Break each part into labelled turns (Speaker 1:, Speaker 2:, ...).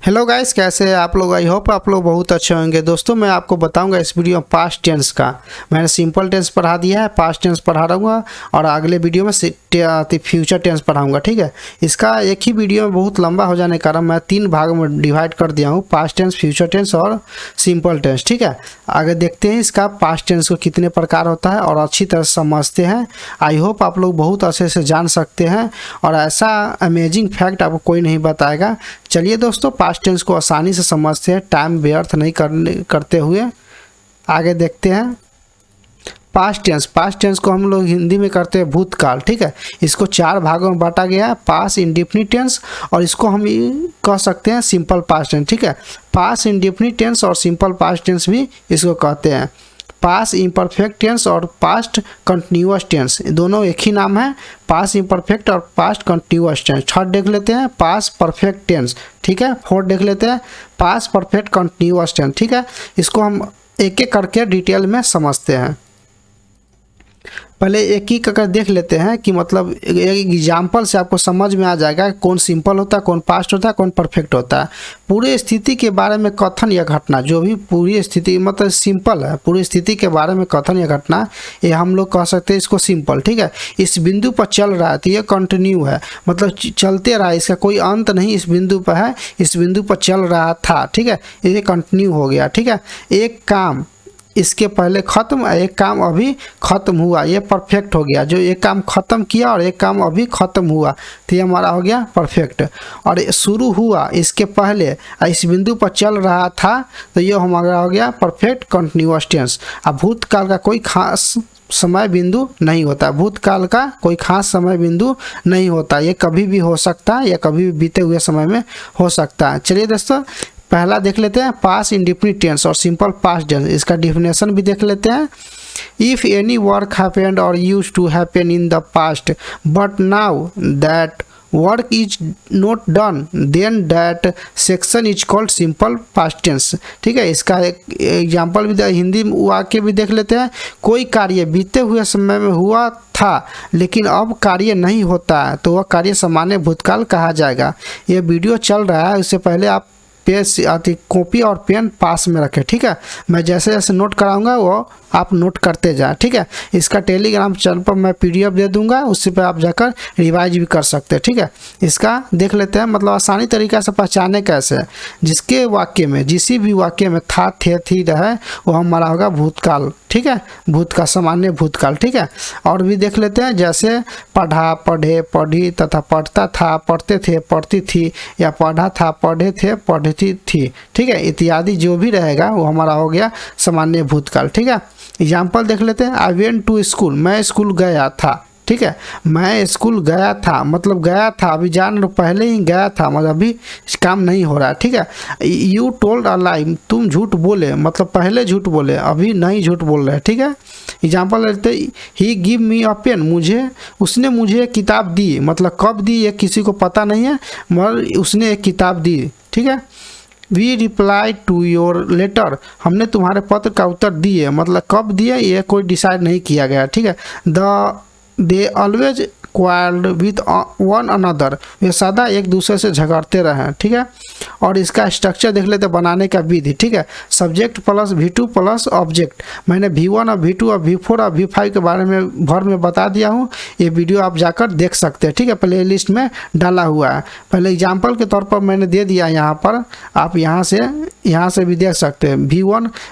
Speaker 1: Hello guys, कैसे हैं आप लोग। आई होप आप लोग बहुत अच्छे होंगे। दोस्तों मैं आपको बताऊंगा इस वीडियो में पास्ट टेंस का। मैंने सिंपल टेंस पढ़ा दिया है, पास्ट टेंस पढ़ा रहूँगा और अगले वीडियो में फ्यूचर टेंस पढ़ाऊंगा। ठीक है, इसका एक ही वीडियो में बहुत लंबा हो जाने के कारण मैं 3 भाग में डिवाइड कर दिया हूँ, पास्ट टेंस, फ्यूचर टेंस और सिंपल टेंस। ठीक है, आगे देखते हैं इसका पास्ट टेंस को कितने प्रकार होता है और अच्छी तरह समझते हैं। आई होप आप लोग बहुत अच्छे से जान सकते हैं और ऐसा अमेजिंग फैक्ट आपको कोई नहीं बताएगा। चलिए दोस्तों, पास्ट टेंस को आसानी से समझते हैं, टाइम व्यर्थ नहीं करते हुए आगे देखते हैं। पास्ट टेंस को हम लोग हिंदी में करते हैं भूतकाल। ठीक है, इसको 4 भागों में बांटा गया है, पास्ट, इंडेफिनिट टेंस और इसको हम कह सकते हैं सिंपल पास्ट टेंस। ठीक है, पास्ट, इंडेफिनिट टेंस और सिंपल पास्ट टेंस भी इसको कहते हैं। पास्ट इम्परफेक्ट टेंस और पास्ट कंटिन्यूअस टेंस दोनों एक ही नाम है, पास्ट इम्परफेक्ट और पास्ट कंटिन्यूअस टेंस। थर्ड देख लेते हैं पास्ट परफेक्ट टेंस। ठीक है, फोर्थ देख लेते हैं पास्ट परफेक्ट कंटिन्यूअस टेंस। ठीक है, इसको हम एक एक करके डिटेल में समझते हैं। पहले एक ही करके देख लेते हैं कि मतलब एक एग्जाम्पल से आपको समझ में आ जाएगा कौन सिंपल होता है, कौन पास्ट होता है, कौन परफेक्ट होता है। पूरी स्थिति के बारे में कथन या घटना, जो भी पूरी स्थिति मतलब सिंपल है, पूरी स्थिति के बारे में कथन या घटना, ये हम लोग कह सकते हैं इसको सिंपल। ठीक है, इस बिंदु पर चल रहा है तो ये कंटिन्यू है, मतलब चलते रहा, इसका कोई अंत नहीं, इस बिंदु पर है, इस बिंदु पर चल रहा था। ठीक है, ये कंटिन्यू हो गया। ठीक है, एक काम इसके पहले खत्म, एक काम अभी खत्म हुआ, ये परफेक्ट हो गया। जो एक काम खत्म किया और एक काम अभी खत्म हुआ तो ये हमारा हो गया परफेक्ट। और शुरू हुआ इसके पहले, इस बिंदु पर चल रहा था तो ये हमारा हो गया परफेक्ट कंटिन्यूअस टेंस। अब भूतकाल का कोई खास समय बिंदु नहीं होता, भूतकाल का कोई खास समय बिंदु नहीं होता, ये कभी भी हो सकता है या कभी भी बीते हुए समय में हो सकता है। चलिए दोस्तों, पहला देख लेते हैं पास्ट इंडेफिनिट टेंस और सिंपल पास्ट टेंस। इसका डिफिनेशन भी देख लेते हैं। इफ एनी वर्क हैपेंड और used to happen in the past but now that work is not done then that section is called simple past tense. ठीक है, इसका एक एग्जाम्पल भी हिंदी वाक्य भी देख लेते हैं। कोई कार्य बीते हुए समय में हुआ था लेकिन अब कार्य नहीं होता है तो वह कार्य सामान्य भूतकाल कहा जाएगा। ये वीडियो चल रहा है, उससे पहले आप कॉपी और पेन पास में रखें। ठीक है, मैं जैसे जैसे नोट कराऊंगा वो आप नोट करते जाएं। ठीक है, इसका टेलीग्राम चैनल पर मैं PDF दे दूंगा, उससे पे आप जाकर रिवाइज भी कर सकते हैं। ठीक है, इसका देख लेते हैं, मतलब आसानी तरीक़ा से पहचाने कैसे। जिसके वाक्य में, जिसी भी वाक्य में था, थे, थी, रहे, वो हमारा होगा भूतकाल। ठीक है, भूतकाल, सामान्य भूतकाल। ठीक है, और भी देख लेते हैं, जैसे पढ़ा, पढ़े, पढ़ी तथा पढ़ता था, पढ़ते थे, पढ़ती थी, या पढ़ा था, पढ़े थे, पढ़ती थी। ठीक है, इत्यादि जो भी रहेगा वो हमारा हो गया सामान्य भूतकाल। ठीक है, एग्जाम्पल देख लेते हैं। आई वेंट टू स्कूल, मैं स्कूल गया था। ठीक है, मैं स्कूल गया था मतलब गया था, अभी जान पहले ही गया था, मतलब अभी काम नहीं हो रहा है। ठीक है, यू टोल्ड अ लाई, तुम झूठ बोले मतलब पहले झूठ बोले, अभी नहीं झूठ बोल रहे। ठीक है, एग्जाम्पल लेते, ही गिव मी अ पेन, उसने मुझे एक किताब दी, मतलब कब दी ये किसी को पता नहीं है, मगर उसने एक किताब दी। ठीक है, we reply to your letter, हमने तुम्हारे पत्र का उत्तर दिए, मतलब कब दिए ये कोई डिसाइड नहीं किया गया। ठीक है, they always quarrelled with one another, वे सदा एक दूसरे से झगड़ते रहे। ठीक है, और इसका स्ट्रक्चर देख लेते बनाने का विधि। ठीक है, subject plus V2 plus object. मैंने V1 और V2 और V4 और V5 के बारे में भर में बता दिया हूँ, ये वीडियो आप जाकर देख सकते हैं। ठीक है, प्ले लिस्ट में डाला हुआ है। पहले एग्जाम्पल के तौर पर मैंने दे दिया यहाँ पर, आप यहाँ से भी देख सकते हैं।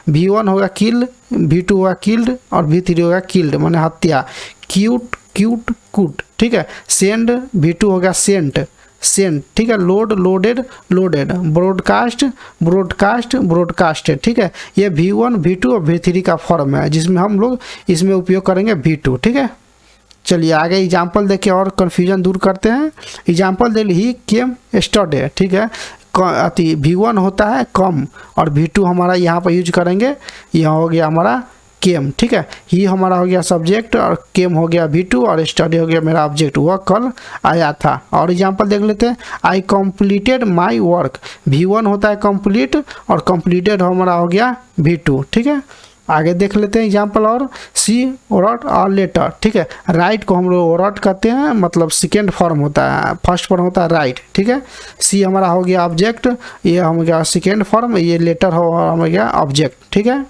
Speaker 1: V1 होगा किल, V2 होगा किल्ड और V3 होगा किल्ड माने हत्या। क्यूट, क्यूट, कूट। ठीक है, सेंड, V2 होगा सेंट, सेंट। ठीक है, load, loaded, loaded. Broadcast, broadcast, broadcasted. ठीक है, ये V1, V2 और V3 का फॉर्म है जिसमें हम लोग इसमें उपयोग करेंगे V2। ठीक है, चलिए आगे एग्जाम्पल देखे और कन्फ्यूजन दूर करते हैं। एग्जाम्पल दे, ही केम स्टडे। ठीक है, V1 होता है कम और V2 हमारा यहाँ पर यूज करेंगे, यह हो गया हमारा केम। ठीक है, ही हमारा हो गया सब्जेक्ट और केम हो गया V2 और स्टडी हो गया मेरा ऑब्जेक्ट, वह कल आया था। और एग्जांपल देख लेते हैं, I completed my work, V1 होता है कंप्लीट और कंप्लीटेड हमारा हो गया V2। ठीक है, आगे देख लेते हैं एग्जाम्पल। और सी रोट और लेटर, ठीक है। राइट को हम लोग रोट कहते हैं, मतलब सेकेंड फॉर्म होता है, फर्स्ट फॉर्म होता है राइट, ठीक है। सी हमारा हो गया ऑब्जेक्ट, ये हो गया सेकेंड फॉर्म, ये लेटर हो गया ऑब्जेक्ट, ठीक है।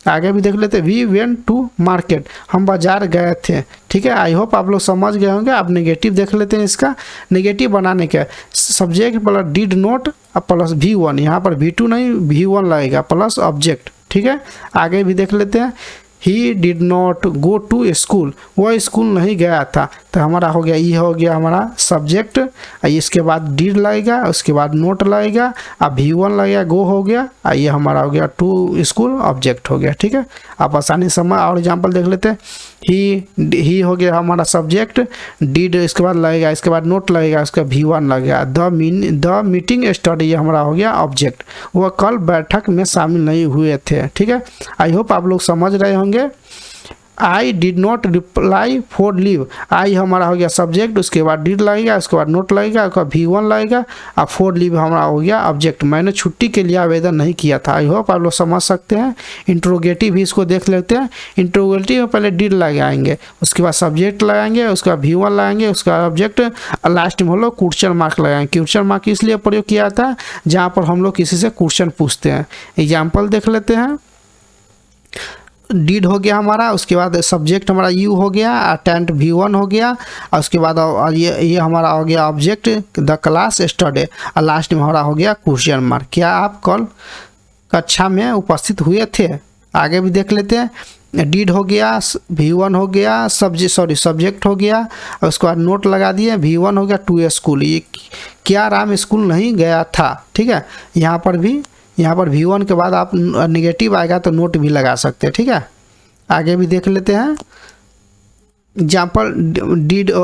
Speaker 1: आगे भी देख लेते हैं। वी वेंट टू मार्केट, हम बाजार गए थे, ठीक है। आई होप आप लोग समझ गए होंगे। आप नेगेटिव देख लेते हैं। इसका नेगेटिव बनाने का subject plus did not plus V1, यहाँ पर V2 नहीं V1 लगेगा प्लस ऑब्जेक्ट, ठीक है। आगे भी देख लेते हैं। He did not go to school, वह स्कूल नहीं गया था, तो हमारा हो गया, ये हो गया हमारा सब्जेक्ट, इसके बाद डिड लगेगा, उसके बाद नोट लगेगा, अब V1 लगेगा, गो हो गया, ये हमारा हो गया टू स्कूल ऑब्जेक्ट हो गया, ठीक है। आप आसानी से और एग्जाम्पल देख लेते हैं। ही हो गया हमारा सब्जेक्ट, डिड इसके बाद लगेगा, इसके बाद नोट लगेगा, उसका V1 लगेगा। द मीटिंग स्टडी, ये हमारा हो गया ऑब्जेक्ट, वह कल बैठक में शामिल नहीं हुए थे, ठीक है। आई होप आप लोग समझ रहे होंगे। I did not reply for leave, आई हमारा हो गया सब्जेक्ट, उसके बाद डिड लगेगा, उसके बाद नोट लगेगा, उसका V1 लगेगा, और फॉर लीव हमारा हो गया ऑब्जेक्ट, मैंने छुट्टी के लिए आवेदन नहीं किया था। आई होप आप लोग समझ सकते हैं। इंट्रोगेटिव भी इसको देख लेते हैं। इंट्रोगेटिव में पहले डिड लगाएंगे, उसके बाद सब्जेक्ट लगाएंगे, उसके बाद V1 लगाएंगे, उसका ऑब्जेक्ट, और लास्ट में हम लोग क्वेश्चन मार्क लगाएंगे। क्वेश्चन मार्क इसलिए प्रयोग किया था जहाँ पर हम लोग किसी से क्वेश्चन पूछते हैं। एग्जाम्पल देख लेते हैं। डिड हो गया हमारा, उसके बाद सब्जेक्ट हमारा यू हो गया, अटेंड V1 हो गया, और उसके बाद ये हमारा हो गया ऑब्जेक्ट द क्लास स्टडी, और लास्ट में हमारा हो गया क्वेश्चन मार्क, क्या आप कल कक्षा में उपस्थित हुए थे। आगे भी देख लेते हैं। डिड हो गया, V1 हो गया, सब्जेक्ट हो गया, और उसके बाद नोट लगा दिए, V1 हो गया टू स्कूल, ये क्या राम स्कूल नहीं गया था, ठीक है। यहाँ पर V1 के बाद आप नेगेटिव आएगा तो नोट भी लगा सकते हैं, ठीक है। आगे भी देख लेते हैं एग्जाम्पल।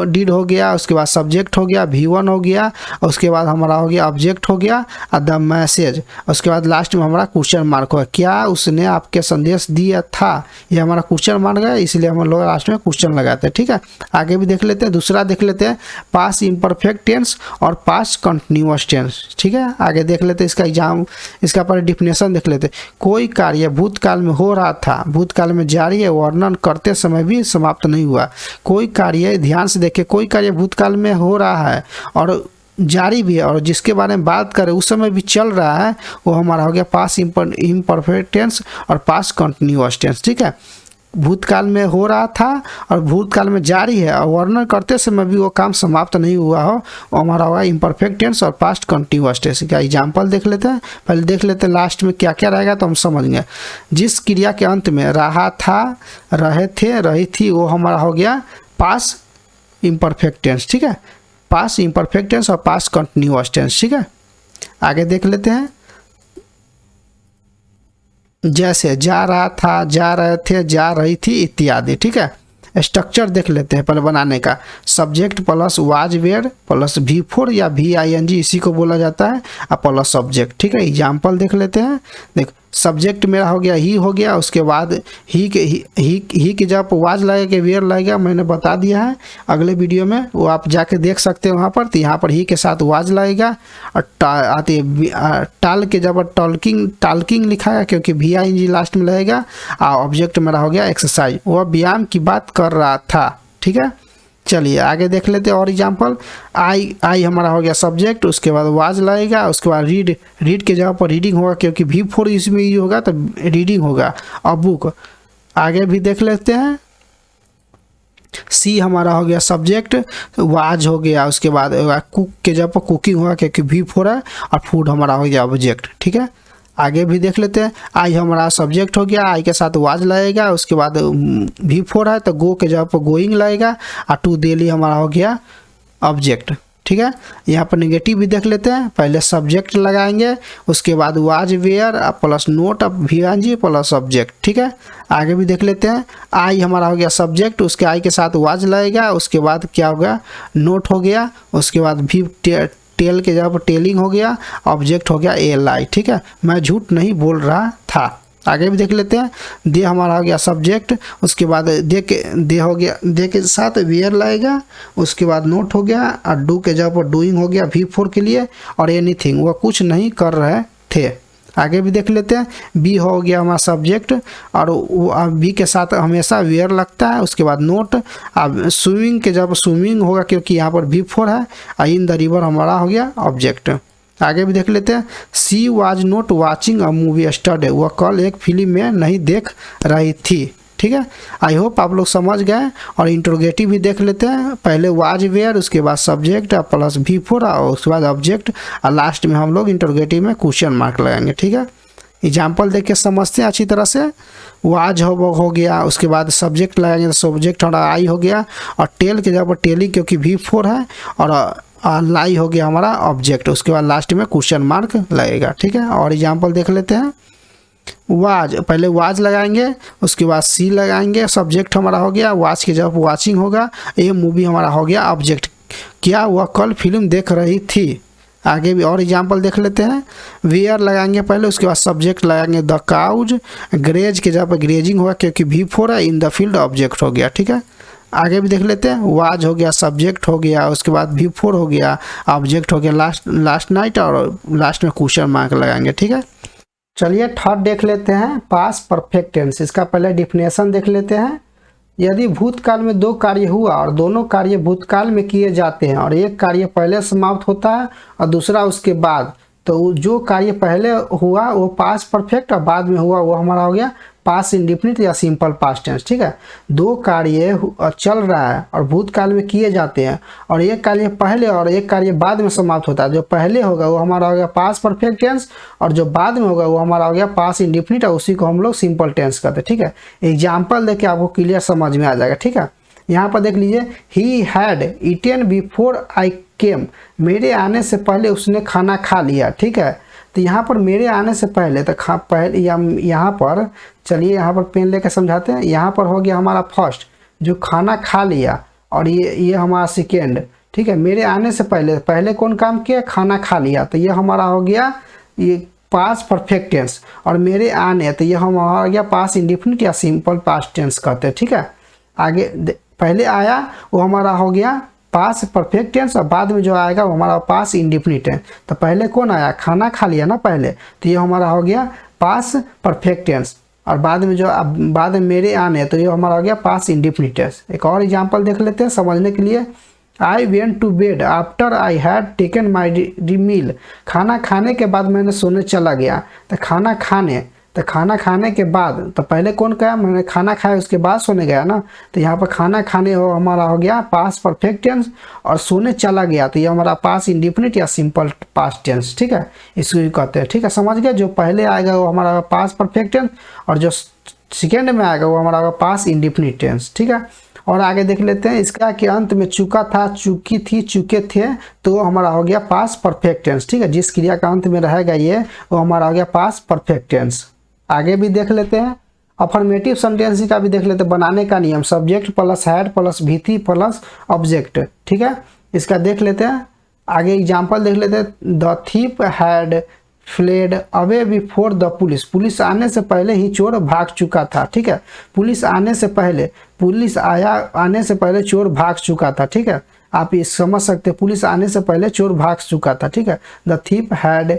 Speaker 1: डिड हो गया, उसके बाद सब्जेक्ट हो गया, V1 हो गया, और उसके बाद हमारा हो गया ऑब्जेक्ट हो गया, और द मैसेज, उसके बाद लास्ट में हमारा क्वेश्चन मार्क होगा, क्या उसने आपके संदेश दिया था, ये हमारा क्वेश्चन मार्क है, इसलिए हम लोग लास्ट में क्वेश्चन लगाते हैं, ठीक है। आगे भी देख लेते हैं। दूसरा देख लेते हैं पास्ट इम्परफेक्ट टेंस और पास्ट कंटिन्यूअस टेंस, ठीक है। आगे देख लेते हैं इसका पर डिफिनेशन देख लेते हैं। कोई कार्य भूतकाल में हो रहा था, भूतकाल में जारी है, वर्णन करते समय भी समाप्त नहीं हुआ। कोई कार्य, ध्यान से देखिए, कोई कार्य भूतकाल में हो रहा है और जारी भी है, और जिसके बारे में बात करें उस समय भी चल रहा है, वो हमारा हो गया पास्ट इम्परफेक्ट टेंस और पास्ट कंटिन्यूअस टेंस, ठीक है। भूतकाल में हो रहा था और भूतकाल में जारी है, और वर्णन करते समय भी वो काम समाप्त नहीं हुआ हो, वो हमारा होगा इम्परफेक्ट टेंस और पास्ट कंटिन्यूअस टेंस। का एग्जाम्पल देख लेते हैं। पहले देख लेते हैं लास्ट में क्या क्या रहेगा तो हम समझेंगे। जिस क्रिया के अंत में रहा था, रहे थे, रही थी, वो हमारा हो गया पास्ट इम्परफेक्ट टेंस, ठीक है। पास्ट इम्परफेक्ट टेंस और पास्ट कंटिन्यूअस टेंस, ठीक है। आगे देख लेते हैं। जैसे जा रहा था, जा रहे थे, जा रही थी इत्यादि, ठीक है। स्ट्रक्चर देख लेते हैं पहले बनाने का। Subject plus was were plus V4 या VING, इसी को बोला जाता है, और प्लस सब्जेक्ट, ठीक है। एग्जाम्पल देख लेते हैं। देख सब्जेक्ट मेरा हो गया ही हो गया, उसके बाद ही के जब वाज लगेगा, वेयर लगेगा, मैंने बता दिया है अगले वीडियो में, वो आप जाके देख सकते हैं वहाँ पर। तो यहाँ पर ही के साथ वाज लगेगा, और टाल के जब टाल्किंग लिखा है, क्योंकि VING लास्ट में लगेगा, और ऑब्जेक्ट मेरा हो गया एक्सरसाइज, वह व्यायाम की बात कर रहा था, ठीक है। चलिए आगे देख लेते हैं और एग्जाम्पल। आई हमारा हो गया सब्जेक्ट, उसके बाद वाज लगेगा, उसके बाद रीड के जगह पर रीडिंग होगा, क्योंकि V4 इसमें ये होगा तो रीडिंग होगा, और बुक। आगे भी देख लेते हैं। सी हमारा हो गया सब्जेक्ट, वाज हो गया, उसके बाद कुक के जगह पर कुकिंग होगा, क्योंकि V4 है, और फूड हमारा हो गया ऑब्जेक्ट, ठीक है। आगे भी देख लेते हैं। आई हमारा सब्जेक्ट हो गया, आई के साथ वाज लगेगा, उसके बाद V4 है तो गो के जगह पर गोइंग लगेगा, और टू डेली हमारा हो गया ऑब्जेक्ट, ठीक है। यहाँ पर नेगेटिव भी देख लेते हैं। पहले सब्जेक्ट लगाएंगे, उसके बाद was were plus not VING plus object, ठीक है। आगे भी देख लेते हैं। आई हमारा हो गया सब्जेक्ट, उसके आई के साथ वाज लगेगा, उसके बाद क्या होगा, नोट हो गया, उसके बाद टेल के जगह पर टेलिंग हो गया, ऑब्जेक्ट हो गया ALI, ठीक है। मैं झूठ नहीं बोल रहा था। आगे भी देख लेते हैं। दे हमारा हो गया सब्जेक्ट, उसके बाद दे हो गया, दे के साथ वेयर लगेगा, उसके बाद नोट हो गया, और डू के जगह पर डूइंग हो गया V4 के लिए, और एनीथिंग, वह कुछ नहीं कर रहे थे। आगे भी देख लेते हैं। बी हो गया हमारा सब्जेक्ट, और बी के साथ हमेशा वेयर लगता है। उसके बाद नोट। अब स्विमिंग के जब स्विमिंग होगा क्योंकि यहाँ पर V4 है, इन द रिवर हमारा हो गया ऑब्जेक्ट। आगे भी देख लेते हैं। She was not watching a movie yesterday, वह कल एक फिल्म में नहीं देख रही थी। ठीक है, आई होप आप लोग समझ गए। और इंट्रोगेटिव भी देख लेते हैं। पहले वाज वेयर, उसके बाद सब्जेक्ट प्लस V4 और उसके बाद ऑब्जेक्ट, और लास्ट में हम लोग इंट्रोगेटिव में क्वेश्चन मार्क लगाएंगे। ठीक है, एग्जाम्पल देख के समझते हैं अच्छी तरह से। वाज हो गया, उसके बाद सब्जेक्ट लगाएंगे तो सब्जेक्ट हमारा आई हो गया, और टेल के जगह पर टेलिंग क्योंकि V4 है, और लाई हो गया हमारा ऑब्जेक्ट। उसके बाद लास्ट में क्वेश्चन मार्क लगेगा। ठीक है, और एग्जाम्पल देख लेते हैं। वाज, पहले वाज लगाएंगे, उसके बाद सी लगाएंगे, सब्जेक्ट हमारा हो गया। वाच के जब वाचिंग होगा, ये मूवी हमारा हो गया ऑब्जेक्ट। क्या वह कल फिल्म देख रही थी। आगे भी और एग्जाम्पल देख लेते हैं। वेयर लगाएंगे पहले, उसके बाद सब्जेक्ट लगाएंगे द काउज। ग्रेज के जब ग्रेजिंग होगा क्योंकि V4 है, इन द फील्ड ऑब्जेक्ट हो गया। ठीक है, आगे भी देख लेते हैं। वाज हो गया, सब्जेक्ट हो गया, उसके बाद V4 हो गया, ऑब्जेक्ट हो गया लास्ट नाइट, और लास्ट में क्वेश्चन मार्क लगाएंगे। ठीक है, चलिए थर्ड देख लेते हैं, पास परफेक्ट टेंस। इसका पहले डिफिनेशन देख लेते हैं। यदि भूतकाल में दो कार्य हुआ और दोनों कार्य भूतकाल में किए जाते हैं, और एक कार्य पहले समाप्त होता है और दूसरा उसके बाद, तो जो कार्य पहले हुआ वो पास परफेक्ट, और बाद में हुआ वो हमारा हो गया पास इंडिफिनिट या सिंपल पास्ट टेंस। ठीक है, दो कार्य चल रहा है और भूतकाल में किए जाते हैं, और एक कार्य पहले और एक कार्य बाद में समाप्त होता है। जो पहले होगा वो हमारा हो गया पास परफेक्ट टेंस, और जो बाद में होगा वो हमारा हो गया पास इंडिफिनिट, और उसी को हम लोग सिंपल टेंस कहते हैं। ठीक है, एग्जाम्पल देके आपको क्लियर समझ में आ जाएगा। ठीक है, यहाँ पर देख लीजिए। He had eaten before I came, मेरे आने से पहले उसने खाना खा लिया। ठीक है, तो यहाँ पर मेरे आने से पहले, तो पहले यहाँ पर चलिए यहाँ पर पेन लेकर समझाते हैं। यहाँ पर हो गया हमारा फर्स्ट जो खाना खा लिया, और ये हमारा सेकेंड। ठीक है, मेरे आने से पहले कौन काम किया, खाना खा लिया, तो ये हमारा हो गया ये पास परफेक्ट टेंस। और मेरे आने, तो ये हमारा हो गया पास इंडिफिनिट या सिंपल पास्ट टेंस कहते हैं। ठीक है, आगे पहले आया वो हमारा हो गया पास परफेक्ट टेंस, और बाद में जो आएगा वो हमारा पास इंडिफिनिट है। तो पहले कौन आया, खाना खा लिया ना पहले, तो ये हमारा हो गया पास परफेक्ट टेंस, और बाद में जो बाद में मेरे आने, तो ये हमारा हो गया पास इंडिफिनिट टेंस। एक और एग्जांपल देख लेते हैं समझने के लिए। I went to bed after I had taken my meal, खाना खाने के बाद मैंने सोने चला गया। तो खाना खाने के बाद, तो पहले कौन कहा, मैंने खाना खाया उसके बाद सोने गया ना, तो यहाँ पर खाना खाने हो हमारा हो गया पास परफेक्ट टेंस, और सोने चला गया तो ये हमारा पास इंडिफिनिट या सिंपल पास्ट टेंस। ठीक है, इसको भी कहते हैं। ठीक है, समझ गए। जो पहले आएगा वो हमारा पास परफेक्ट टेंस, और जो सेकेंड में आएगा वो हमारा पास इंडिफिनिट टेंस। ठीक है, और आगे देख लेते हैं। इसका के अंत में चुका था, चुकी थी, चुके थे, तो हमारा हो गया पास परफेक्ट टेंस। ठीक है, जिस क्रिया का अंत में रहेगा ये, वो हमारा हो गया पास परफेक्ट टेंस। आगे भी देख लेते हैं। अफर्मेटिव सेंटेंस का भी देख लेते हैं बनाने का नियम। Subject plus had plus V3 plus object. ठीक है, इसका देख लेते हैं। आगे एग्जांपल देख लेते हैं। The thief had fled away before the police, police आने से पहले ही चोर भाग चुका था। ठीक है, पुलिस आने से पहले चोर भाग चुका था। ठीक है, आप ये समझ सकते हैं, पुलिस आने से पहले चोर भाग चुका था। ठीक है, the thief had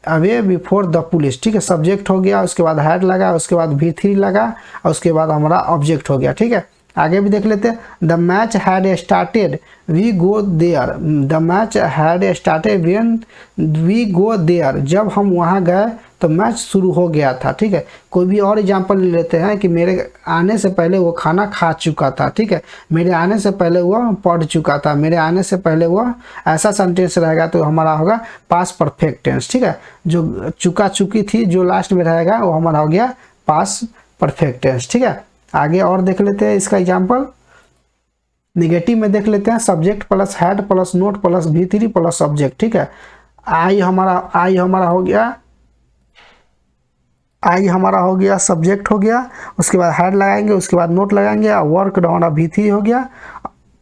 Speaker 1: away before the police. ठीक है, सब्जेक्ट हो गया, उसके बाद हैड लगा, उसके बाद V3 लगा, और उसके बाद हमारा ऑब्जेक्ट हो गया। ठीक है, आगे भी देख लेते हैं। The match had started we go there, the match had started when we go there, जब हम वहाँ गए तो मैच शुरू हो गया था। ठीक है, कोई भी और एग्जांपल ले लेते हैं कि मेरे आने से पहले वो खाना खा चुका था। ठीक है, मेरे आने से पहले वह पढ़ चुका था, मेरे आने से पहले वह, ऐसा सेंटेंस रहेगा तो हमारा होगा पास परफेक्ट टेंस। ठीक है, जो चुका चुकी थी जो लास्ट में रहेगा वो हमारा हो गया पास परफेक्ट टेंस। ठीक है, आगे और देख लेते हैं इसका एग्जाम्पल। निगेटिव में देख लेते हैं। Subject plus had plus note plus V3 plus subject. ठीक है, आई हमारा हो गया सब्जेक्ट हो गया, उसके बाद हैड लगाएंगे, उसके बाद नोट लगाएंगे, और वर्क हमारा V3 हो गया।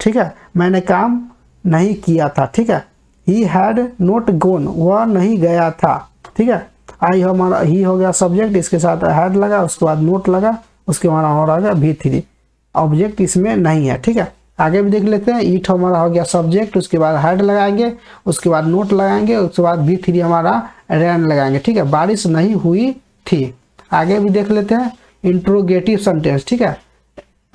Speaker 1: ठीक है, मैंने काम नहीं किया था। ठीक है, ही हैड नोट गोन, वह नहीं गया था। ठीक है, आई हमारा ही हो गया सब्जेक्ट, इसके साथ हैड लगा, उसके बाद नोट लगा, उसके हमारा हो रहा है V3, ऑब्जेक्ट इसमें नहीं है। ठीक है, आगे भी देख लेते हैं। ईट हमारा हो गया सब्जेक्ट, उसके बाद हैड लगाएंगे, उसके बाद नोट लगाएंगे, उसके बाद V3 हमारा रैन लगाएंगे, ठीक है। बारिश नहीं हुई थी। आगे भी देख लेते हैं इंट्रोगेटिव सेंटेंस, ठीक है।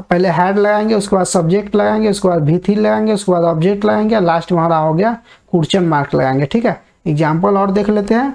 Speaker 1: पहले हैड लगाएंगे, उसके बाद सब्जेक्ट लगाएंगे, उसके बाद V3 लगाएंगे, उसके बाद ऑब्जेक्ट लगाएंगे, लास्ट में हमारा हो गया क्वेश्चन मार्क लगाएंगे, ठीक है। एग्जाम्पल और देख लेते हैं।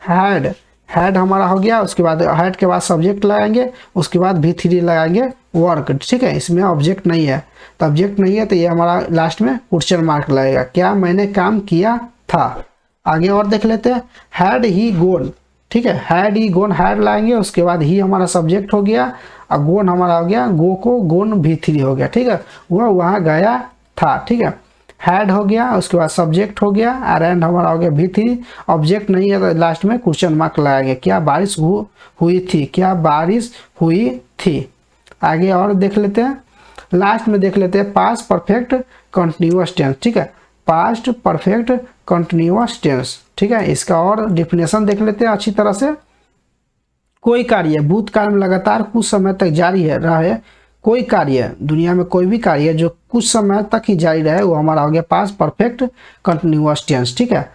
Speaker 1: हैड, हैड हमारा हो गया, उसके बाद हैड के बाद सब्जेक्ट लगाएंगे, उसके बाद V3 लगाएंगे वर्क, ठीक है। इसमें ऑब्जेक्ट नहीं है, तो ऑब्जेक्ट नहीं है तो ये हमारा लास्ट में क्वेश्चन मार्क लगेगा, क्या मैंने काम किया था। आगे और देख लेते हैं। हैड ही गोन, ठीक है। हैड ही गोन, हैड लाएंगे, उसके बाद ही हमारा सब्जेक्ट हो गया और गोन हमारा हो गया, गो को गोन V3 हो गया, ठीक है। वह वहाँ गया था, ठीक है। हैड हो गया, उसके बाद सब्जेक्ट हो गया और एंड हमारा हो गया V3। ऑब्जेक्ट नहीं है तो लास्ट में क्वेश्चन मार्क लगाएंगे, क्या बारिश हुई थी, क्या बारिश हुई थी। आगे और देख लेते हैं। लास्ट में देख लेते हैं पास्ट परफेक्ट कंटिन्यूअस टेंस, ठीक है। पास्ट परफेक्ट कंटिन्यूअस टेंस, ठीक है। इसका और डिफिनेशन देख लेते हैं अच्छी तरह से। कोई कार्य भूतकाल में लगातार कुछ समय तक जारी है रहे, कोई कार्य दुनिया में कोई भी कार्य जो कुछ समय तक ही जारी रहे वो हमारा हो गया पास्ट परफेक्ट कंटिन्यूअस टेंस, ठीक है।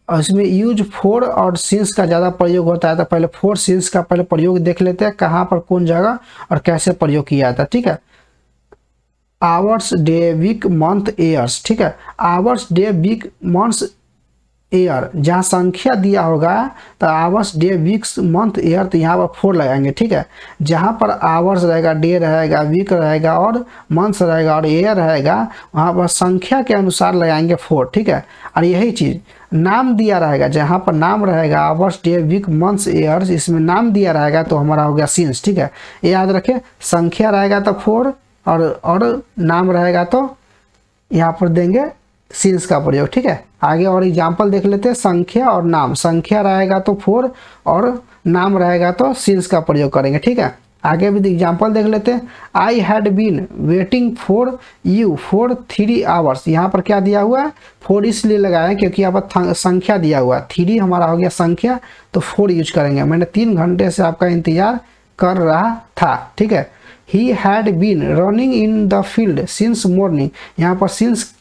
Speaker 1: और इसमें यूज फोर और सिंस का ज़्यादा प्रयोग होता है, तो पहले फोर सिंस का पहले प्रयोग देख लेते हैं, कहाँ पर कौन जगह और कैसे प्रयोग किया जाता है, ठीक है। Hours day week month years, ठीक है। Hours day week months year, जहाँ संख्या दिया होगा तो hours day weeks month year, तो यहाँ पर 4 लगाएंगे, ठीक है। जहाँ पर आवर्स रहेगा, डे रहेगा, वीक रहेगा और मंथ्स रहेगा और ईयर रहेगा, वहाँ पर संख्या के अनुसार लगाएंगे 4, ठीक है। और यही चीज़ नाम दिया रहेगा, जहाँ पर नाम रहेगा hours day week months years, इसमें नाम दिया रहेगा तो हमारा हो गया सिंस, ठीक है। ये याद रखें, संख्या रहेगा तो 4 और नाम रहेगा तो यहाँ पर देंगे सिंस का प्रयोग, ठीक है। आगे और एग्जाम्पल देख लेते हैं। संख्या और नाम, संख्या रहेगा तो 4 और नाम रहेगा तो सिंस का प्रयोग करेंगे, ठीक है। आगे भी एग्जाम्पल देख लेते हैं। I had been waiting for you for 3 hours, यहाँ पर क्या दिया हुआ है 4 इसलिए लगाया है क्योंकि यहाँ पर संख्या दिया हुआ है, 3 हमारा हो गया संख्या तो 4 यूज करेंगे। मैंने 3 घंटे से आपका इंतजार कर रहा था, ठीक है। He had been running in the field since morning, यहाँ पर सिंस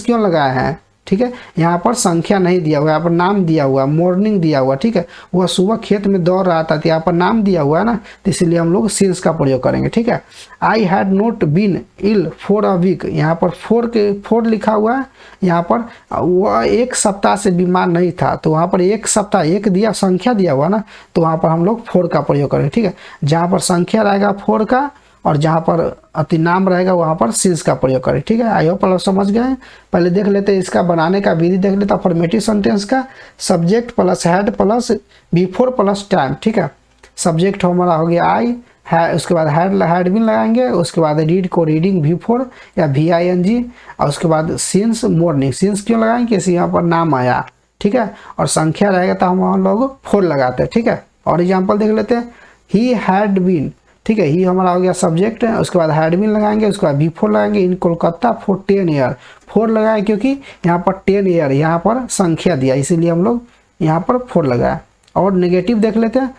Speaker 1: क्यों लगाया है, ठीक है। यहाँ पर संख्या नहीं दिया हुआ, यहाँ पर नाम दिया हुआ, मॉर्निंग दिया हुआ, ठीक है। वह सुबह खेत में दौड़ रहा था तो यहाँ पर नाम दिया हुआ है ना, तो इसलिए हम लोग सिंस का प्रयोग करेंगे, ठीक है। I had not been ill for a week, यहाँ पर 4 लिखा हुआ है, यहाँ पर वह 1 सप्ताह से बीमार नहीं था, तो वहाँ पर 1 सप्ताह 1 दिया संख्या दिया हुआ ना, तो वहाँ पर हम लोग 4 का प्रयोग करेंगे, ठीक है। जहाँ पर संख्या रहेगा 4 का और जहाँ पर अति नाम रहेगा वहाँ पर सिंस का प्रयोग करें, ठीक है। आई होप आप समझ गए। पहले देख लेते हैं इसका बनाने का विधि, देख लेते हैं अफर्मेटिव सेंटेंस का। Subject plus had plus before plus time, ठीक है। सब्जेक्ट हमारा हो गया आई है, उसके बाद हैड भी लगाएंगे, उसके बाद रीड को रीडिंग V4 या VING, और उसके बाद सिंस मॉर्निंग, सिंस क्यों लगाएंगे क्योंकि यहाँ पर नाम आया, ठीक है। और संख्या रहेगा तो हम लोग 4 लगाते हैं, ठीक है। और एग्जाम्पल देख लेते हैं। ही हैड बीन, ठीक है। ही हमारा हो गया सब्जेक्ट है, उसके बाद हैड बीन लगाएंगे, उसके बाद V4 लगाएंगे। इन कोलकाता फॉर 10 ईयर, 4 लगाए क्योंकि यहाँ पर 10 ईयर यहाँ पर संख्या दिया, इसीलिए हम लोग यहाँ पर 4 लगाए। और नेगेटिव देख लेते हैं।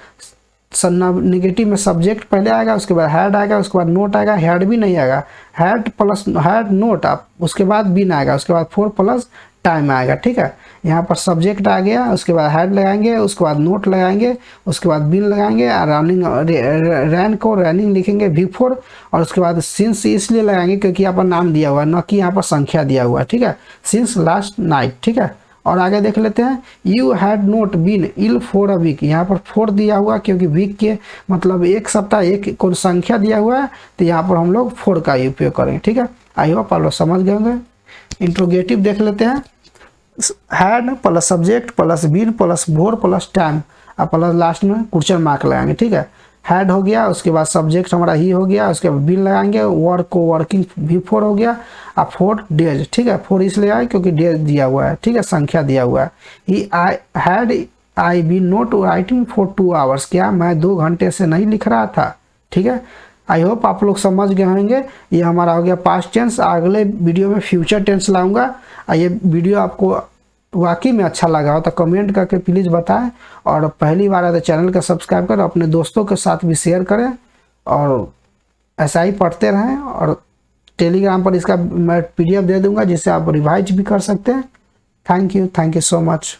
Speaker 1: नेगेटिव में सब्जेक्ट पहले आएगा, उसके बाद हैड आएगा, उसके बाद नोट आएगा, हैड भी नहीं आएगा, हैड प्लस हैड नोट आप, उसके बाद बीन आएगा, उसके बाद 4 प्लस टाइम आएगा, ठीक है। यहाँ पर सब्जेक्ट आ गया, उसके बाद हैड लगाएंगे, उसके बाद नोट लगाएंगे, उसके बाद बिन लगाएंगे, रनिंग रैन को रनिंग लिखेंगे V4, और उसके बाद सिंस इसलिए लगाएंगे क्योंकि यहाँ पर नाम दिया हुआ है, न कि यहाँ पर संख्या दिया हुआ है, ठीक है। सिंस लास्ट नाइट, ठीक है। और आगे देख लेते हैं। You had not been ill for a week, यहाँ पर 4 दिया हुआ क्योंकि वीक के मतलब 1 सप्ताह 1 कौन संख्या दिया हुआ है, तो यहाँ पर हम लोग 4 का उपयोग करेंगे, ठीक है। आई होप आप लोग समझ गए होंगे। इंट्रोगेटिव देख लेते हैं। Had plus subject plus been plus four plus time और प्लस लास्ट में क्वेश्चन मार्क लगाएंगे, ठीक है। हैड हो गया, उसके बाद सब्जेक्ट हमारा ही हो गया, उसके बाद बीन लगाएंगे, वर्क को वर्किंग V4 हो गया और 4 डेज, ठीक है। 4 इसलिए आए क्योंकि डेज दिया हुआ है, ठीक है, संख्या दिया हुआ है। He I had I be note writing for 2 hours, क्या मैं 2 घंटे से नहीं लिख रहा था, ठीक है। आई होप आप लोग समझ गए होंगे। ये हमारा हो गया पास्ट टेंस। अगले वीडियो में फ्यूचर टेंस लाऊंगा। ये वीडियो आपको वाकई में अच्छा लगा हो तो कमेंट करके प्लीज़ बताएं, और पहली बार है तो चैनल का सब्सक्राइब करें, अपने दोस्तों के साथ भी शेयर करें, और ऐसा ही पढ़ते रहें और टेलीग्राम पर इसका मैं PDF दे दूंगा जिससे आप रिवाइज भी कर सकते हैं। Thank you so much.